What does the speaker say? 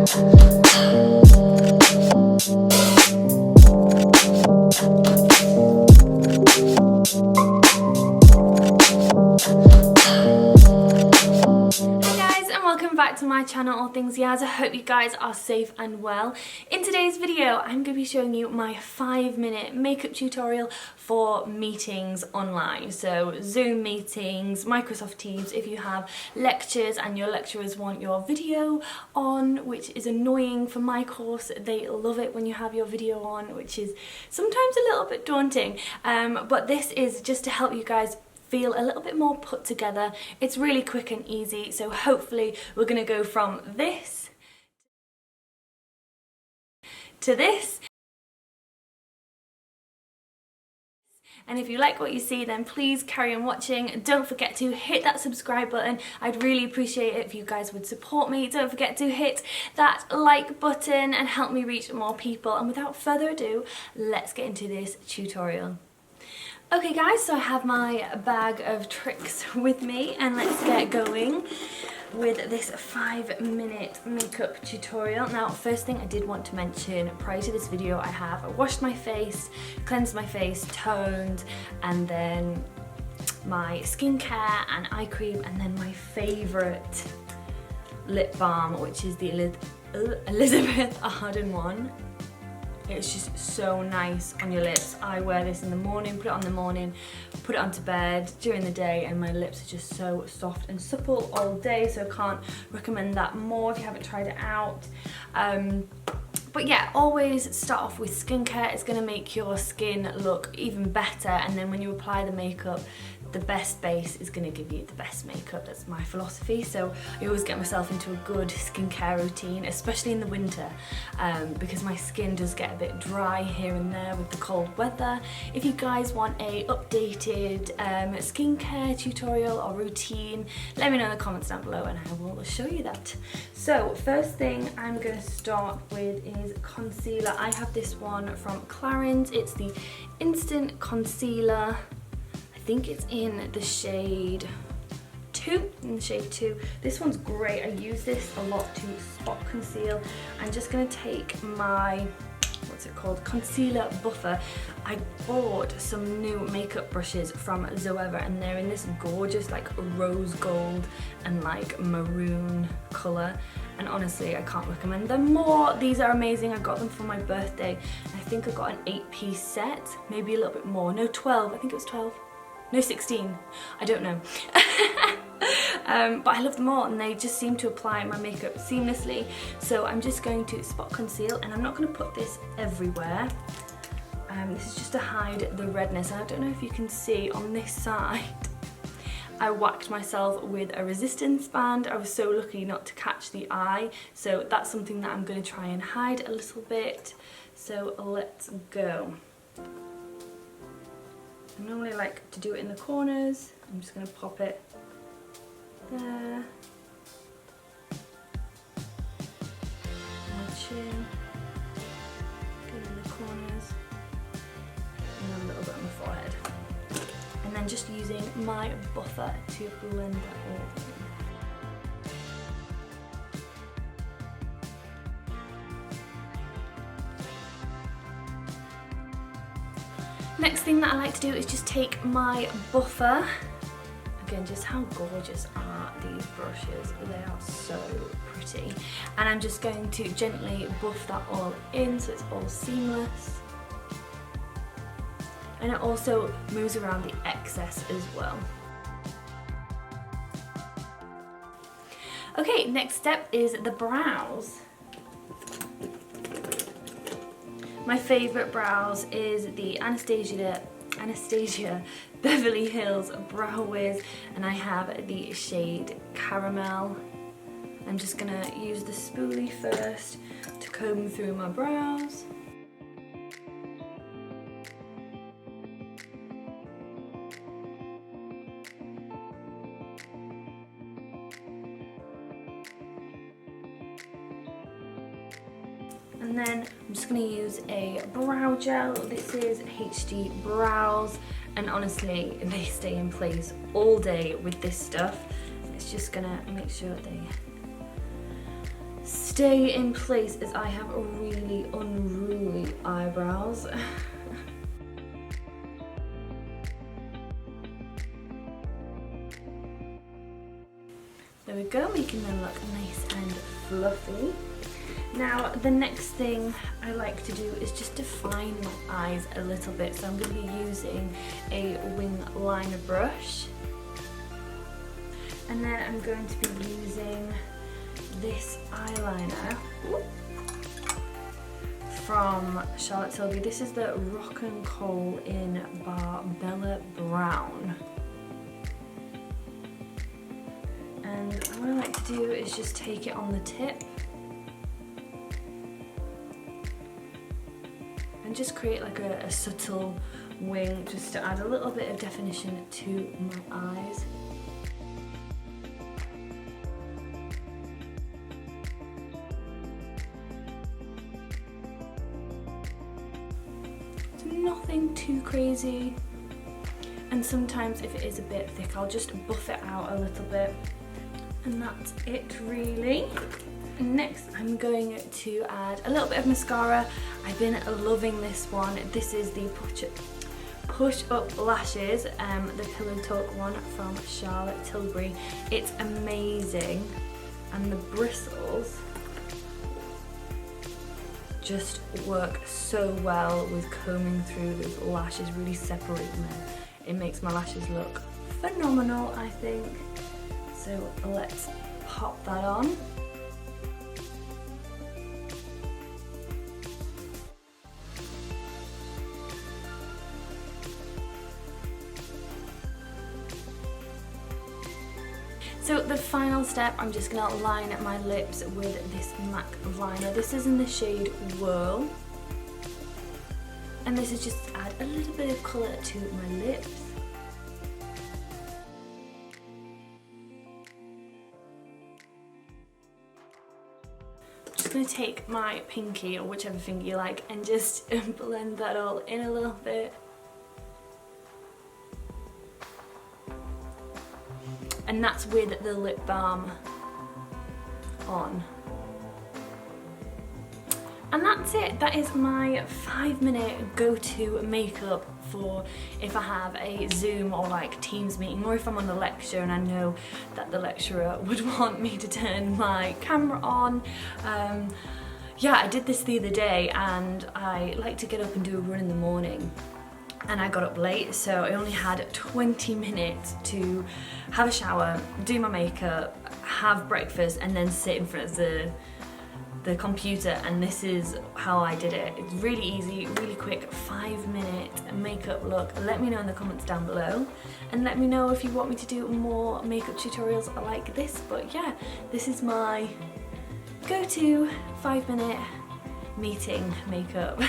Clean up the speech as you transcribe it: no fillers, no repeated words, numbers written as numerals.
To my channel, All Things Yazz. I hope you guys are safe and well. In today's video I'm going to be showing you my 5-minute makeup tutorial for meetings online. So Zoom meetings, Microsoft Teams, if you have lectures and your lecturers want your video on, which is annoying for my course. They love it when you have your video on, which is sometimes a little bit daunting, but this is just to help you guys feel a little bit more put together. It's really quick and easy, so hopefully we're going to go from this to this. And if you like what you see, then please carry on watching. Don't forget to hit that subscribe button. I'd really appreciate it if you guys would support me. Don't forget to hit that like button and help me reach more people. And without further ado, let's get into this tutorial. Okay guys, so I have my bag of tricks with me and let's get going with this 5-minute makeup tutorial. Now, first thing I did want to mention, prior to this video I have washed my face, cleansed my face, toned, and then my skincare and eye cream, and then my favourite lip balm, which is the Elizabeth Arden one. It's just so nice on your lips. I wear this in the morning, put it on in the morning, put it onto bed during the day, and my lips are just so soft and supple all day, so I can't recommend that more if you haven't tried it out. But yeah, always start off with skincare. It's going to make your skin look even better, and then when you apply the makeup, the best base is going to give you the best makeup. That's my philosophy. So I always get myself into a good skincare routine, especially in the winter, because my skin does get a bit dry here and there with the cold weather. If you guys want a updated skincare tutorial or routine, let me know in the comments down below and I will show you that. So first thing I'm going to start with is concealer. I have this one from Clarins. It's the Instant Concealer. I think it's in the shade 2, This one's great. I use this a lot to spot conceal. I'm just going to take my, what's it called, concealer buffer. I bought some new makeup brushes from Zoever and they're in this gorgeous like rose gold and like maroon colour, and honestly I can't recommend them more. These are amazing. I got them for my birthday. I think I got an 8-piece set, maybe a little bit more. No, 12. I think it was 12. No, 16, I don't know. But I love them all and they just seem to apply my makeup seamlessly. So I'm just going to spot conceal, and I'm not going to put this everywhere. This is just to hide the redness. And I don't know if you can see on this side, I whacked myself with a resistance band. I was so lucky not to catch the eye. So that's something that I'm going to try and hide a little bit. So let's go. I normally like to do it in the corners. I'm just going to pop it there. My chin. Go in the corners. And then a little bit on the forehead. And then just using my buffer to blend that all in. Next thing that I like to do is just take my buffer. Again, just how gorgeous are these brushes? They are so pretty. And I'm just going to gently buff that all in so it's all seamless. And it also moves around the excess as well. Okay, next step is the brows. My favourite brows is the Anastasia Beverly Hills Brow Wiz, and I have the shade Caramel. I'm just going to use the spoolie first to comb through my brows. And then I'm just going to use a brow gel. This is HD Brows, and honestly they stay in place all day with this stuff. It's just going to make sure they stay in place as I have really unruly eyebrows. There we go, making them look nice and fluffy. Now the next thing I like to do is just define my eyes a little bit, so I'm going to be using a wing liner brush, and then I'm going to be using this eyeliner from Charlotte Tilbury. This is the Rock and Coal in Barbella Brown. And what I like to do is just take it on the tip and just create like a subtle wing, just to add a little bit of definition to my eyes. So nothing too crazy, and sometimes if it is a bit thick I'll just buff it out a little bit. And that's it really. Next I'm going to add a little bit of mascara. I've been loving this one. This is the Push Up Lashes, the Pillow Talk one from Charlotte Tilbury. It's amazing, and the bristles just work so well with combing through those lashes, really separating them. It makes my lashes look phenomenal, I think. So let's pop that on. So the final step, I'm just going to line my lips with this MAC liner. This is in the shade Whirl. And this is just to add a little bit of colour to my lips. I'm going to take my pinky, or whichever finger you like, and just blend that all in a little bit. And that's with the lip balm on. And that's it. That is my 5-minute go-to makeup for if I have a Zoom or like Teams meeting, or if I'm on a lecture and I know that the lecturer would want me to turn my camera on. Yeah, I did this the other day, and I like to get up and do a run in the morning. And I got up late, so I only had 20 minutes to have a shower, do my makeup, have breakfast, and then sit in front of the computer, and this is how I did it. It's really easy, really quick, 5-minute makeup look. Let me know in the comments down below, and let me know if you want me to do more makeup tutorials like this. But yeah, this is my go-to 5-minute meeting makeup.